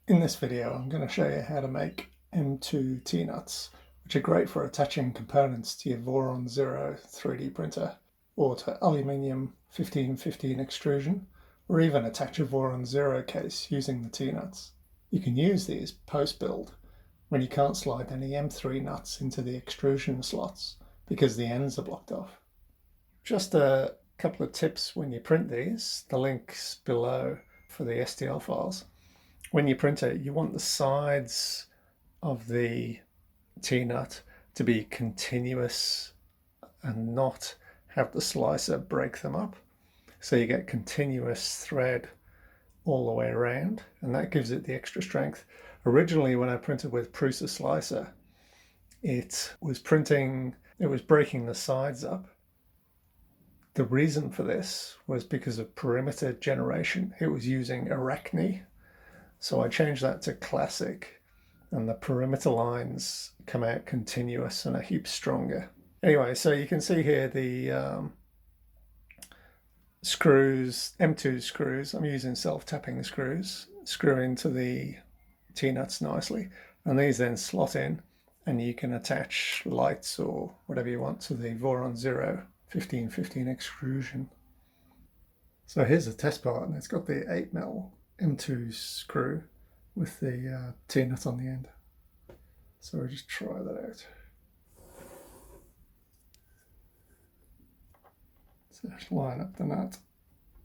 In this video, I'm going to show you how to make M2 T-nuts, which are great for attaching components to your Voron 0 3D printer, or to aluminium 1515 extrusion, or even attach a Voron 0 case using the T-nuts. You can use these post-build when you can't slide any M3 nuts into the extrusion slots because the ends are blocked off. Just a couple of tips when you print these, the link's below for the STL files. When you print it, you want the sides of the T-nut to be continuous and not have the slicer break them up. So you get continuous thread all the way around, and that gives it the extra strength. Originally, when I printed with Prusa slicer, it was breaking the sides up. The reason for this was because of perimeter generation. It was using Arachne. So I changed that to classic, and the perimeter lines come out continuous and a heap stronger. Anyway, so you can see here the screws, M2 screws. I'm using self-tapping screws, screw into the T-nuts nicely, and these then slot in, and you can attach lights or whatever you want to the Voron 0 1515 extrusion. So here's a test part, and it's got the 8mm M2 screw with the T-nut on the end. So we'll just try that out. So just line up the nut,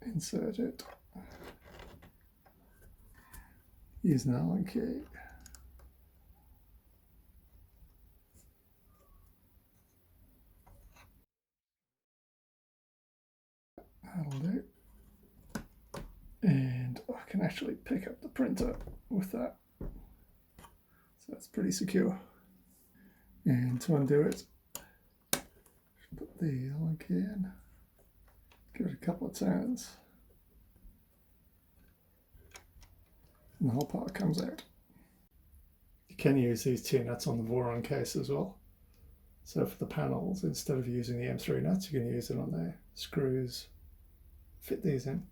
insert it, use an Allen key. That'll do. And I can actually pick up the printer with that. So that's pretty secure. And to undo it, put the Allen key in, give it a couple of turns, and the whole part comes out. You can use these T-nuts on the Voron case as well. So for the panels, instead of using the M3 nuts, you can use it on the screws. Fit these in.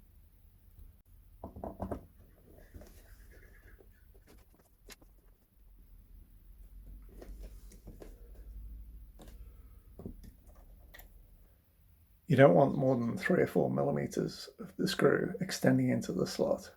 You don't want more than 3 or 4 millimeters of the screw extending into the slot.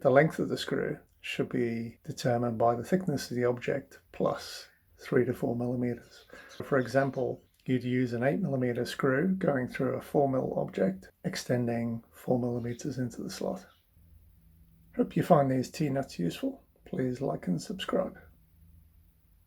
The length of the screw should be determined by the thickness of the object plus 3 to 4 millimeters. So for example, you'd use an 8mm screw going through a 4mm object, extending 4 millimeters into the slot. Hope you find these T-nuts useful. Please like and subscribe.